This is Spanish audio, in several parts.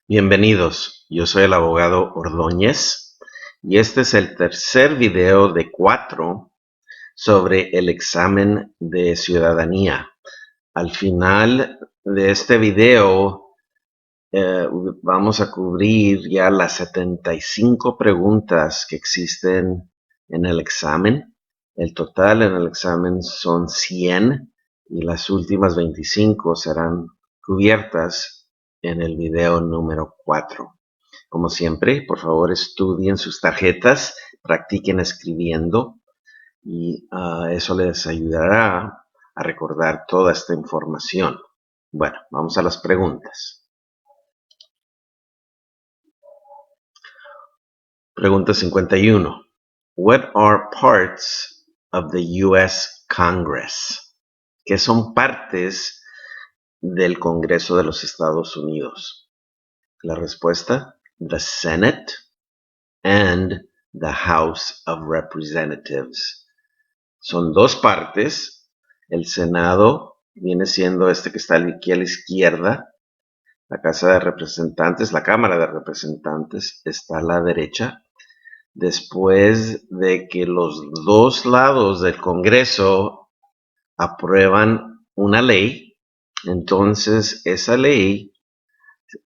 Bienvenidos, yo soy el abogado Ordóñez y este es el tercer video de 4 sobre el examen de ciudadanía. Al final de este video vamos a cubrir ya las 75 preguntas que existen en el examen. El total en el examen son 100 y las últimas 25 serán cubiertas en el video número 4. Como siempre, por favor estudien sus tarjetas, practiquen escribiendo y eso les ayudará a recordar toda esta información. Bueno, vamos a las preguntas. Pregunta 51. What are parts of the U.S. Congress? ¿Qué son partes del Congreso de los Estados Unidos? La respuesta, the Senate and the House of Representatives. Son dos partes. El Senado viene siendo este que está aquí a la izquierda. La Casa de Representantes, la Cámara de Representantes está a la derecha. Después de que los dos lados del Congreso aprueban una ley, entonces esa ley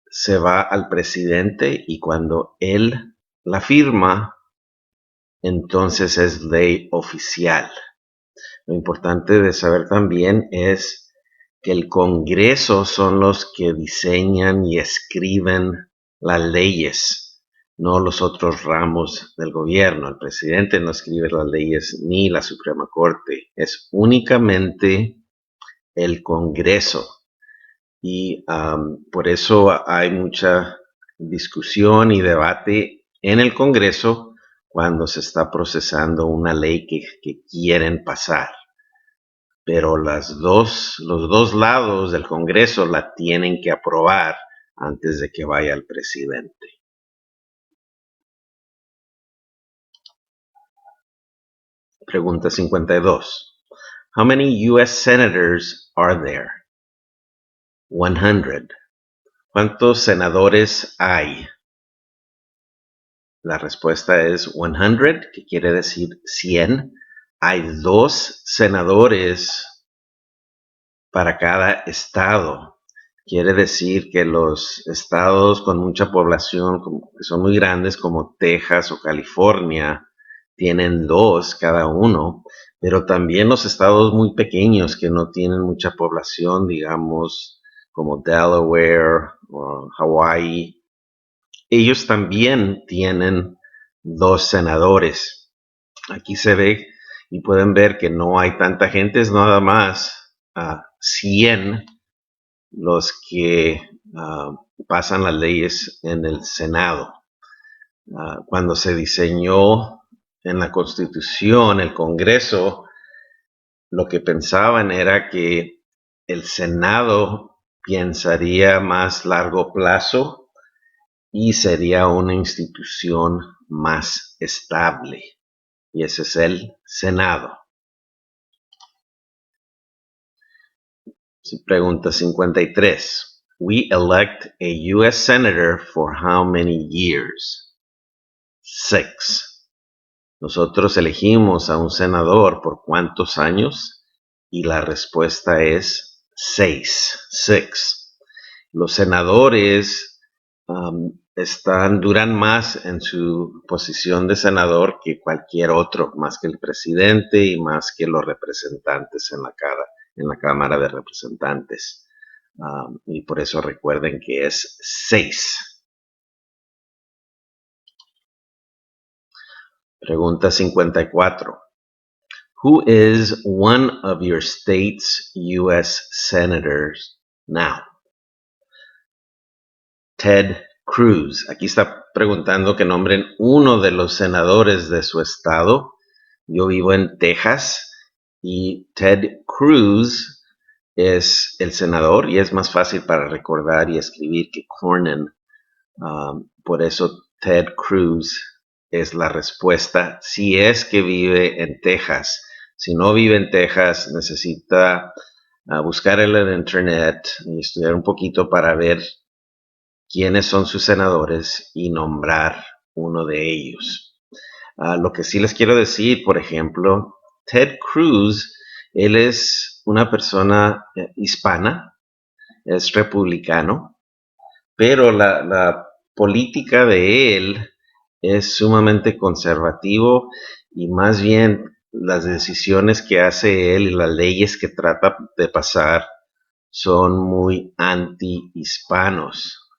se va al presidente y cuando él la firma, entonces es ley oficial. Lo importante de saber también es que el Congreso son los que diseñan y escriben las leyes, no los otros ramos del gobierno. El presidente no escribe las leyes ni la Suprema Corte, es únicamente el Congreso. Y por eso hay mucha discusión y debate en el Congreso cuando se está procesando una ley que quieren pasar. Pero los dos lados del Congreso la tienen que aprobar antes de que vaya al presidente. Pregunta 52. How many U.S. senators are there? 100. ¿Cuántos senadores hay? La respuesta es 100, que quiere decir 100. Hay 2 senadores para cada estado. Quiere decir que los estados con mucha población, que son muy grandes, como Texas o California, tienen 2 cada uno, pero también los estados muy pequeños que no tienen mucha población, digamos, como Delaware o Hawaii, ellos también tienen 2 senadores. Aquí se ve y pueden ver que no hay tanta gente, es nada más 100 los que pasan las leyes en el Senado. Cuando se diseñó en la Constitución, el Congreso, lo que pensaban era que el Senado pensaría más largo plazo y sería una institución más estable. Y ese es el Senado. Pregunta 53. We elect a U.S. Senator for how many years? 6. Nosotros elegimos a un senador por cuántos años y la respuesta es 6. 6. Los senadores duran más en su posición de senador que cualquier otro, más que el presidente y más que los representantes en la Cámara de Representantes. Y por eso recuerden que es 6. Pregunta 54. Who is one of your state's U.S. senators now? Ted Cruz. Aquí está preguntando que nombren uno de los senadores de su estado. Yo vivo en Texas y Ted Cruz es el senador y es más fácil para recordar y escribir que Cornyn. Por eso Ted Cruz es la respuesta si es que vive en Texas. Si no vive en Texas, necesita buscar en el internet y estudiar un poquito para ver quiénes son sus senadores y nombrar uno de ellos. Lo que sí les quiero decir, por ejemplo, Ted Cruz, él es una persona hispana, es republicano, pero la política de él es sumamente conservativo y más bien las decisiones que hace él y las leyes que trata de pasar son muy anti-hispanos.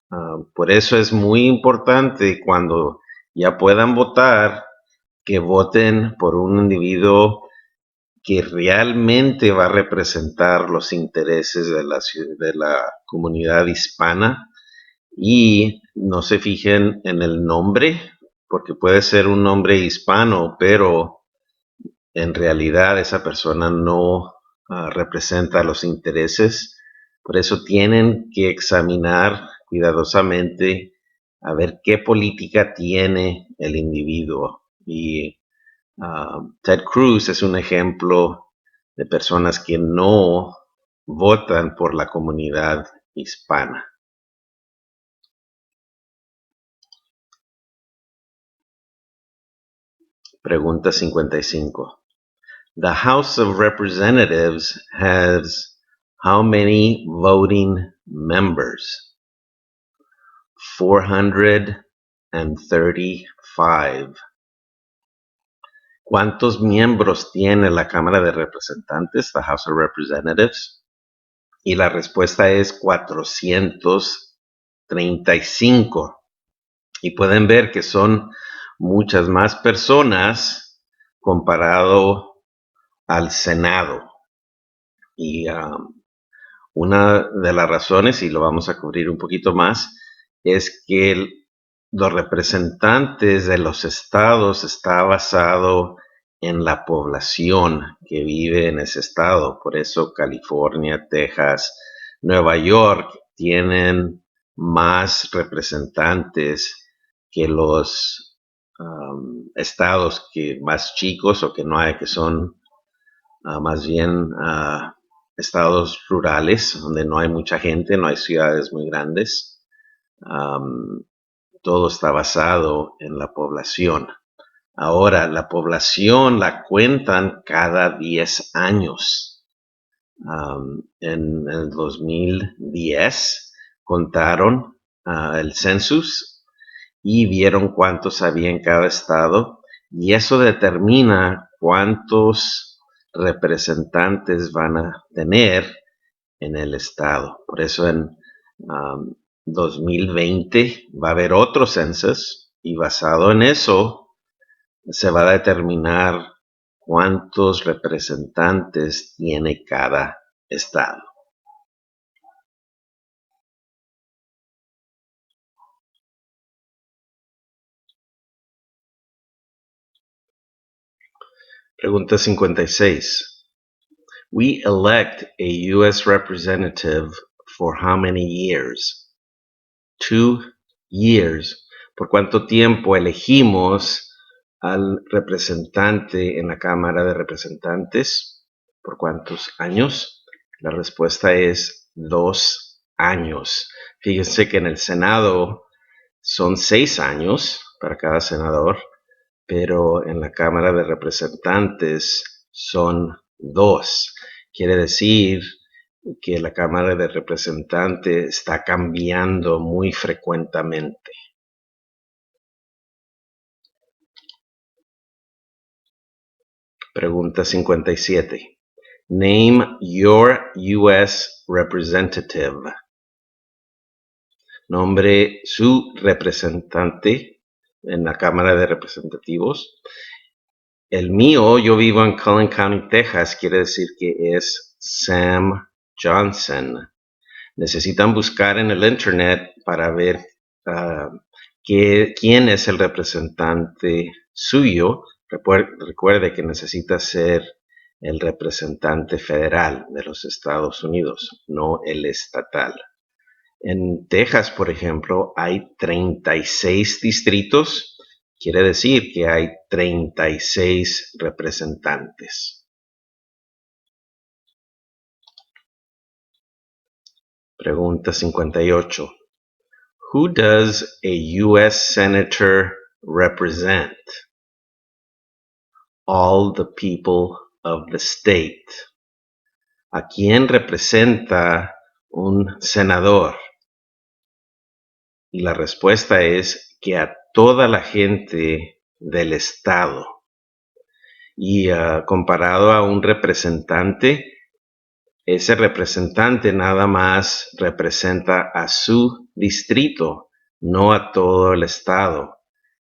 Por eso es muy importante cuando ya puedan votar, que voten por un individuo que realmente va a representar los intereses de la comunidad hispana y no se fijen en el nombre, porque puede ser un nombre hispano, pero en realidad esa persona no representa los intereses. Por eso tienen que examinar cuidadosamente a ver qué política tiene el individuo. Y Ted Cruz es un ejemplo de personas que no votan por la comunidad hispana. Pregunta 55. The House of Representatives has how many voting members? 435. ¿Cuántos miembros tiene la Cámara de Representantes, the House of Representatives? Y la respuesta es 435. Y pueden ver que son muchas más personas comparado al Senado. Y una de las razones, y lo vamos a cubrir un poquito más, es que los representantes de los estados está basado en la población que vive en ese estado. Por eso California, Texas, Nueva York tienen más representantes que los estados que más chicos o que no hay, que son más bien estados rurales donde no hay mucha gente, no hay ciudades muy grandes. Todo está basado en la población. Ahora, la población la cuentan cada 10 años. En el 2010 contaron el census y vieron cuántos había en cada estado y eso determina cuántos representantes van a tener en el estado. Por eso en 2020 va a haber otro census y basado en eso se va a determinar cuántos representantes tiene cada estado. Pregunta 56. We elect a U.S. representative for how many years? 2 years. ¿Por cuánto tiempo elegimos al representante en la Cámara de Representantes? ¿Por cuántos años? La respuesta es 2 años. Fíjense que en el Senado son 6 años para cada senador, pero en la Cámara de Representantes son 2. Quiere decir que la Cámara de Representantes está cambiando muy frecuentemente. Pregunta 57. Name your U.S. representative. Nombre su representante en la Cámara de Representativos. El mío, yo vivo en Cullen County, Texas, quiere decir que es Sam Johnson. Necesitan buscar en el internet para ver quién es el representante suyo. Recuerde que necesita ser el representante federal de los Estados Unidos, no el estatal. En Texas, por ejemplo, hay 36 distritos. Quiere decir que hay 36 representantes. Pregunta 58. Who does a U.S. Senator represent? All the people of the state. ¿A quién representa un senador? Y la respuesta es que a toda la gente del estado. Y comparado a un representante, ese representante nada más representa a su distrito, no a todo el estado.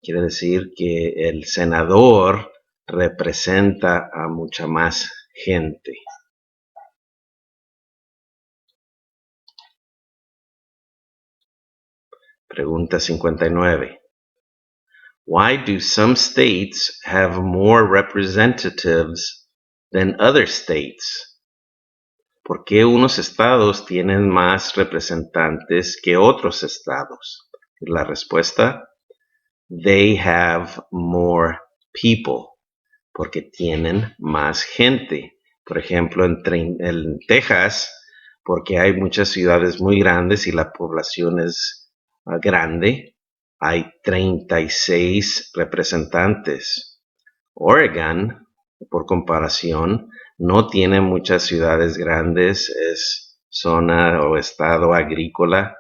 Quiere decir que el senador representa a mucha más gente. Pregunta 59. Why do some states have more representatives than other states? ¿Por qué unos estados tienen más representantes que otros estados? La respuesta, they have more people, porque tienen más gente. Por ejemplo, en Texas, porque hay muchas ciudades muy grandes y la población es grande, hay 36 representantes. Oregon, por comparación, no tiene muchas ciudades grandes, es zona o estado agrícola,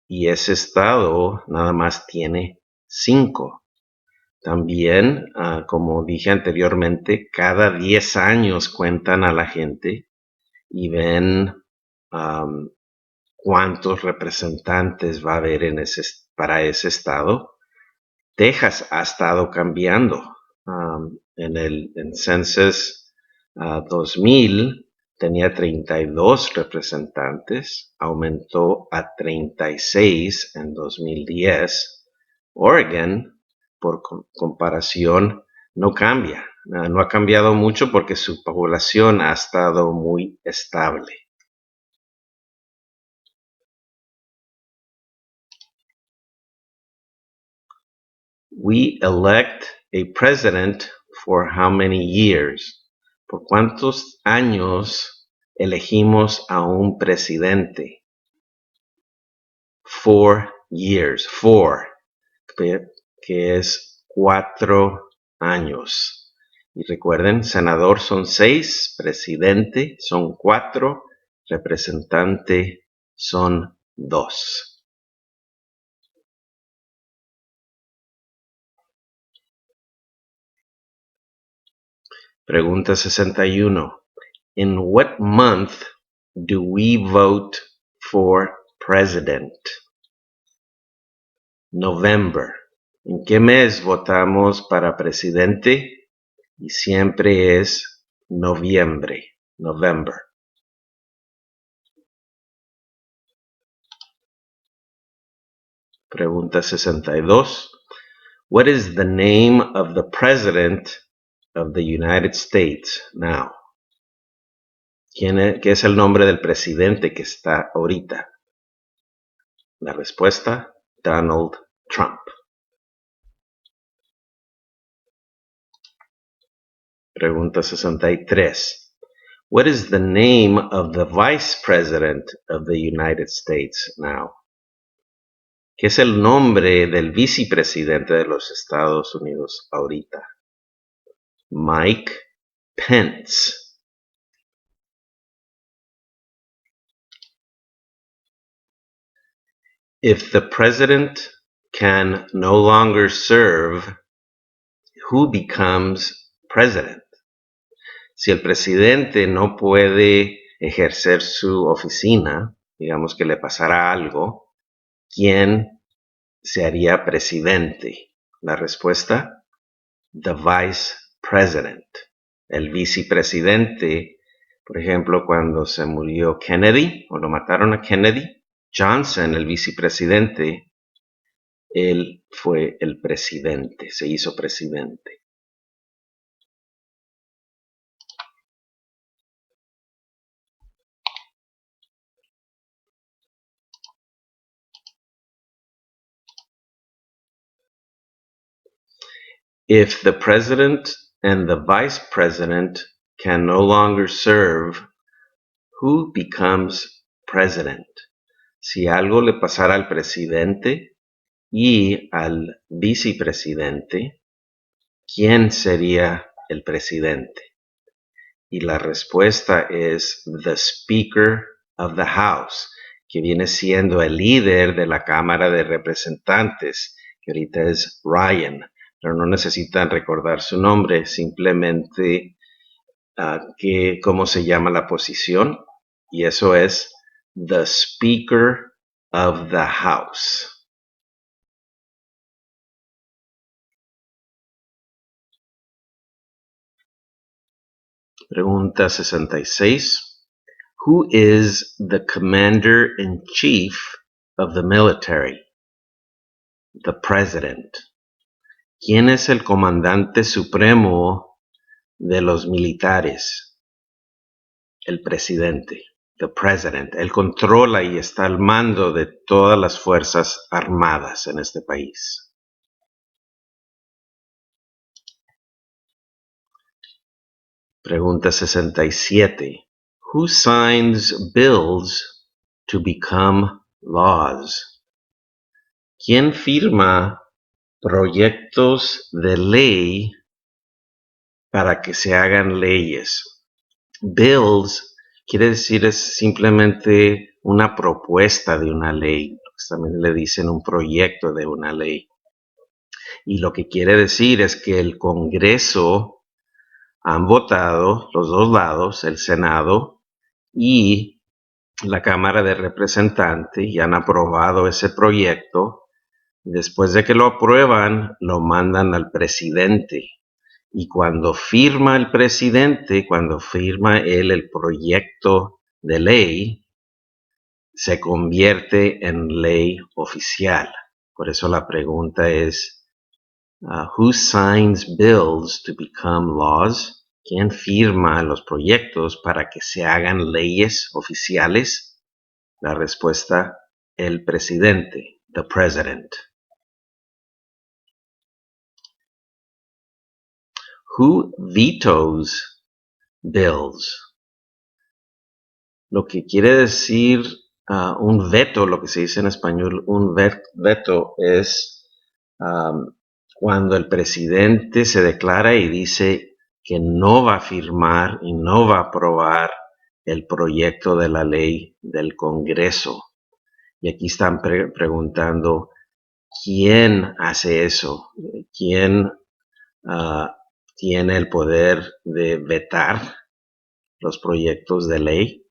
y ese estado nada más tiene 5. También, como dije anteriormente, cada 10 años cuentan a la gente y ven cuántos representantes va a haber para ese estado. Texas ha estado cambiando. En Census 2000 tenía 32 representantes, aumentó a 36 en 2010. Oregon, por comparación, no cambia. No ha cambiado mucho porque su población ha estado muy estable. We elect a president for how many years? ¿Por cuántos años elegimos a un presidente? 4 years. 4, que es 4 años. Y recuerden, senador son 6, presidente son 4, representante son 2. Pregunta 61. In what month do we vote for president? November. ¿En qué mes votamos para presidente? Y siempre es noviembre. November. Pregunta 62. What is the name of the president of the United States now? ¿Qué es el nombre del presidente que está ahorita? La respuesta, Donald Trump. Pregunta 63. What is the name of the Vice President of the United States now? ¿Qué es el nombre del vicepresidente de los Estados Unidos ahorita? Mike Pence. If the president can no longer serve, who becomes president? Si el presidente no puede ejercer su oficina, digamos que le pasara algo, ¿quién se haría presidente? La respuesta, the vice president. El vicepresidente, por ejemplo, cuando se murió Kennedy o lo mataron a Kennedy, Johnson, el vicepresidente, él fue el presidente, se hizo presidente. If the president and the vice president can no longer serve, who becomes president? Si algo le pasara al presidente y al vicepresidente, ¿quién sería el presidente? Y la respuesta es the Speaker of the House, que viene siendo el líder de la Cámara de Representantes, que ahorita es Ryan, pero no necesitan recordar su nombre, simplemente cómo se llama la posición, y eso es the Speaker of the House. Pregunta 66. Who is the commander-in-chief of the military? The president. ¿Quién es el comandante supremo de los militares? El presidente. The president. Él controla y está al mando de todas las fuerzas armadas en este país. Pregunta 67. Who signs bills to become laws? ¿Quién firma proyectos de ley para que se hagan leyes? Bills quiere decir es simplemente una propuesta de una ley. También le dicen un proyecto de una ley. Y lo que quiere decir es que el Congreso han votado los dos lados, el Senado y la Cámara de Representantes, y han aprobado ese proyecto. Después de que lo aprueban, lo mandan al presidente. Y cuando firma el presidente, cuando firma él el proyecto de ley, se convierte en ley oficial. Por eso la pregunta es, who signs bills to become laws? ¿Quién firma los proyectos para que se hagan leyes oficiales? La respuesta, el presidente, the president. Who vetoes bills? Lo que quiere decir un veto, lo que se dice en español, un veto es cuando el presidente se declara y dice que no va a firmar y no va a aprobar el proyecto de la ley del Congreso. Y aquí están preguntando, ¿quién hace eso? ¿Quién tiene el poder de vetar los proyectos de ley?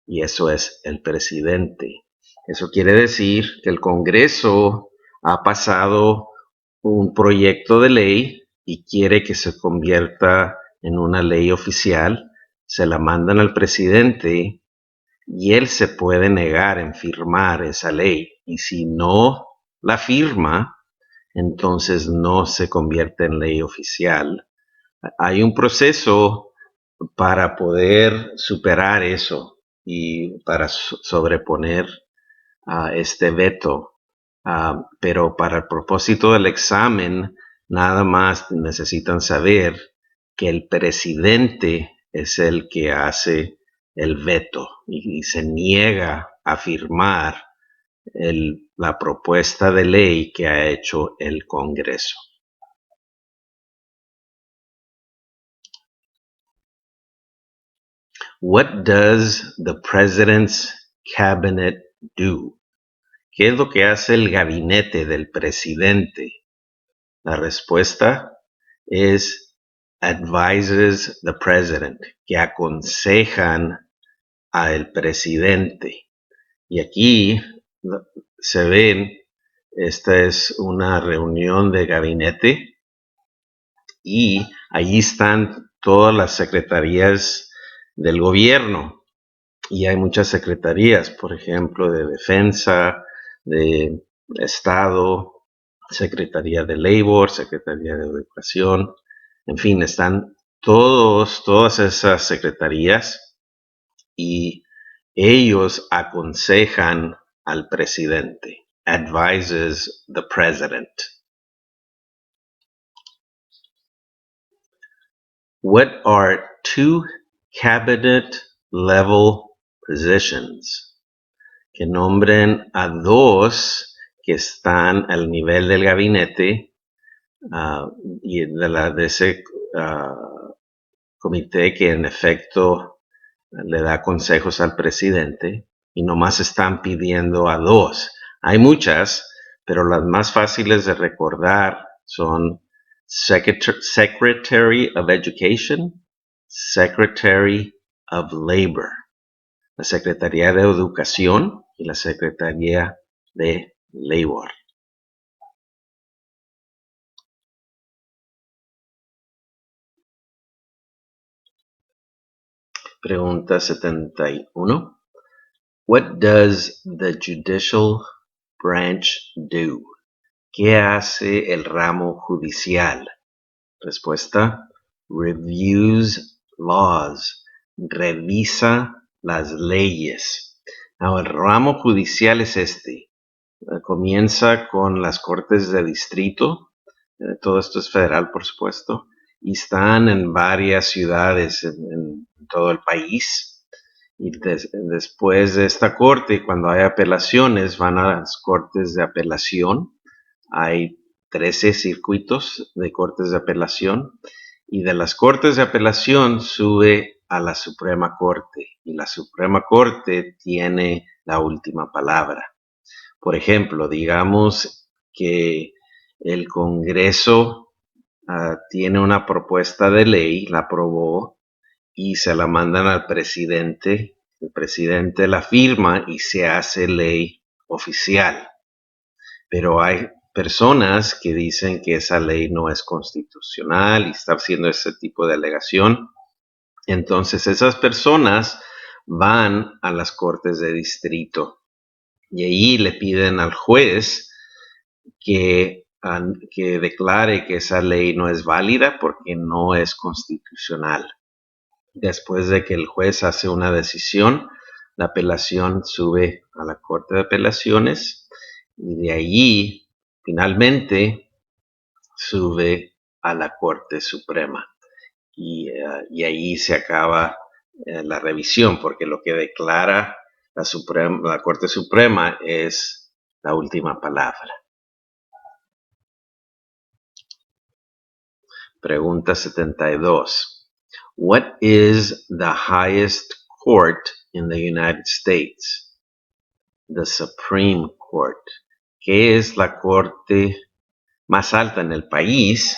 Y eso es el presidente. Eso quiere decir que el Congreso ha pasado un proyecto de ley y quiere que se convierta en una ley oficial, se la mandan al presidente y él se puede negar en firmar esa ley. Y si no la firma, entonces no se convierte en ley oficial. Hay un proceso para poder superar eso y para sobreponer este veto. Pero para el propósito del examen, nada más necesitan saber que el presidente es el que hace el veto y se niega a firmar la propuesta de ley que ha hecho el Congreso. What does the president's cabinet do? ¿Qué es lo que hace el gabinete del presidente? La respuesta es advises the president, que aconsejan al presidente. Y aquí se ven, esta es una reunión de gabinete y allí están todas las secretarías del gobierno. Y hay muchas secretarías, por ejemplo, de defensa, de Estado, Secretaría de Labor, Secretaría de Educación, en fin, están todas esas secretarías y ellos aconsejan al presidente, advises the president. What are two cabinet level positions? que nombren a 2 que están al nivel del gabinete y de ese comité que en efecto le da consejos al presidente y nomás están pidiendo a 2. Hay muchas, pero las más fáciles de recordar son Secretary of Education, Secretary of Labor, la Secretaría de Educación y la Secretaría de Labor. Pregunta 71. What does the judicial branch do? ¿Qué hace el ramo judicial? Respuesta: reviews laws. Revisa las leyes. Now, el ramo judicial es este. Comienza con las cortes de distrito. Todo esto es federal, por supuesto. Y están en varias ciudades en todo el país. Y después de esta corte, cuando hay apelaciones, van a las cortes de apelación. Hay 13 circuitos de cortes de apelación. Y de las cortes de apelación sube a la Suprema Corte. Y la Suprema Corte tiene la última palabra. Por ejemplo, digamos que el Congreso tiene una propuesta de ley, la aprobó y se la mandan al presidente. El presidente la firma y se hace ley oficial. Pero hay personas que dicen que esa ley no es constitucional y está haciendo ese tipo de alegación. Entonces esas personas van a las cortes de distrito y ahí le piden al juez que declare que esa ley no es válida porque no es constitucional. Después de que el juez hace una decisión, la apelación sube a la Corte de Apelaciones y de allí finalmente sube a la Corte Suprema. Y ahí se acaba la revisión, porque lo que declara la Corte Suprema es la última palabra. Pregunta 72. What is the highest court in the United States? The Supreme Court. ¿Qué es la corte más alta en el país?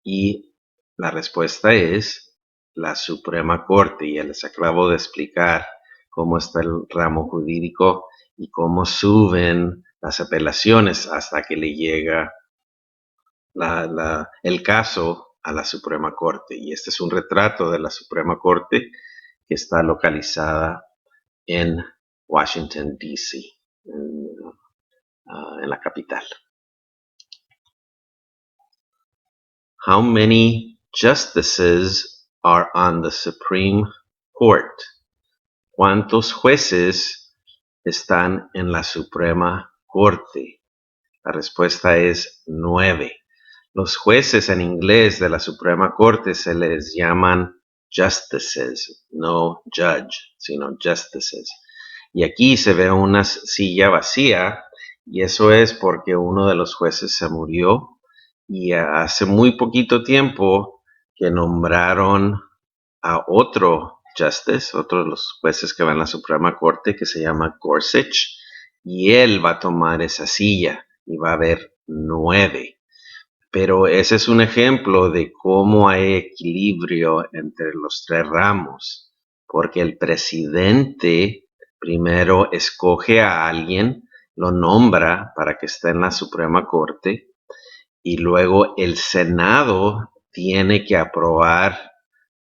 Y la respuesta es la Suprema Corte. Y ya les acabo de explicar cómo está el ramo jurídico y cómo suben las apelaciones hasta que le llega el caso a la Suprema Corte. Y este es un retrato de la Suprema Corte que está localizada en Washington, D.C., en la capital. How many justices are on the Supreme Court? ¿Cuántos jueces están en la Suprema Corte? La respuesta es 9. Los jueces en inglés de la Suprema Corte se les llaman justices, no judge, sino justices. Y aquí se ve una silla vacía y eso es porque uno de los jueces se murió y hace muy poquito tiempo que nombraron a otro justice, otro de los jueces que van a la Suprema Corte que se llama Gorsuch y él va a tomar esa silla y va a haber 9. Pero ese es un ejemplo de cómo hay equilibrio entre los 3 ramos, porque el presidente primero escoge a alguien, lo nombra para que esté en la Suprema Corte, y luego el Senado tiene que aprobar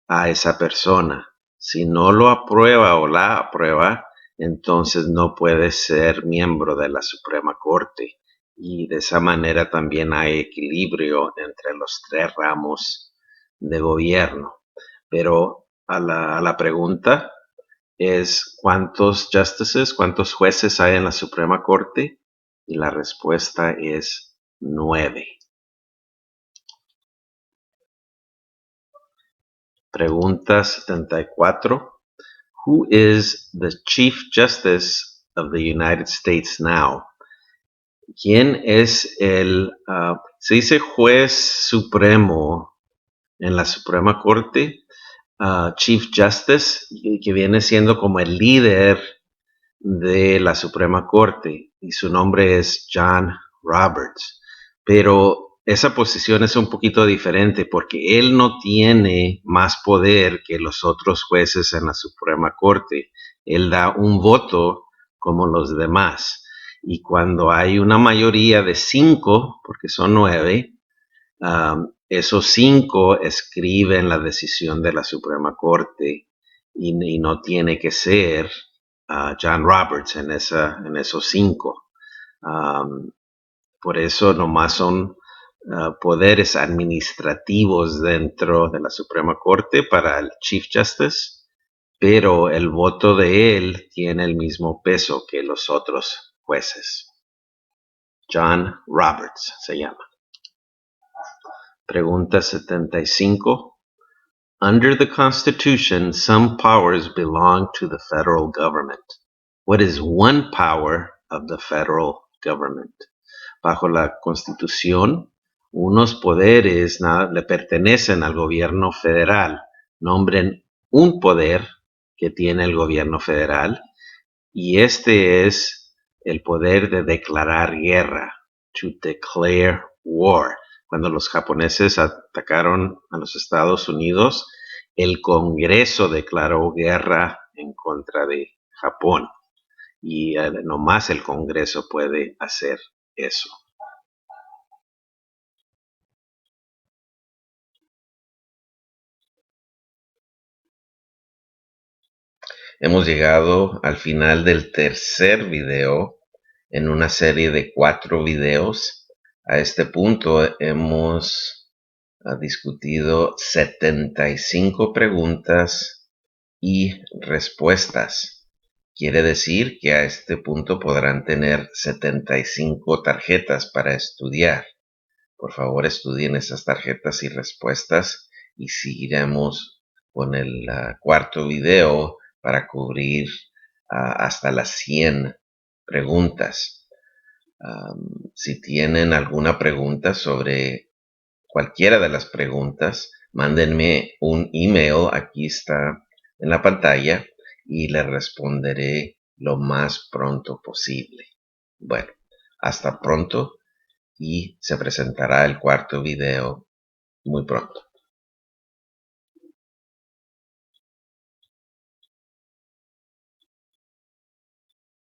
a esa persona. Si no lo aprueba o la aprueba, entonces no puede ser miembro de la Suprema Corte. Y de esa manera también hay equilibrio entre los 3 ramos de gobierno. Pero a la pregunta es ¿cuántos justices, cuántos jueces hay en la Suprema Corte? Y la respuesta es 9. Pregunta 74. Who is the Chief Justice of the United States now. ¿Quién es se dice juez supremo en la Suprema Corte? Chief Justice, que viene siendo como el líder de la Suprema Corte, y su nombre es John Roberts. Pero esa posición es un poquito diferente porque él no tiene más poder que los otros jueces en la Suprema Corte. Él da un voto como los demás. Y cuando hay una mayoría de 5, porque son 9, esos 5 escriben la decisión de la Suprema Corte y no tiene que ser John Roberts en esos 5. Por eso nomás son poderes administrativos dentro de la Suprema Corte para el Chief Justice, pero el voto de él tiene el mismo peso que los otros jueces. John Roberts se llama. Pregunta 75. Under the Constitution, some powers belong to the federal government. What is one power of the federal government? Bajo la Constitución, unos poderes le pertenecen al gobierno federal. Nombren un poder que tiene el gobierno federal, y este es el poder de declarar guerra, to declare war. Cuando los japoneses atacaron a los Estados Unidos, el Congreso declaró guerra en contra de Japón, y nomás el Congreso puede hacer eso. Hemos llegado al final del tercer video en una serie de 4 videos. A este punto hemos discutido 75 preguntas y respuestas. Quiere decir que a este punto podrán tener 75 tarjetas para estudiar. Por favor, estudien esas tarjetas y respuestas y seguiremos con el cuarto video para cubrir hasta las 100 preguntas. Si tienen alguna pregunta sobre cualquiera de las preguntas, mándenme un email, aquí está en la pantalla, y les responderé lo más pronto posible. Bueno, hasta pronto, y se presentará el cuarto video muy pronto.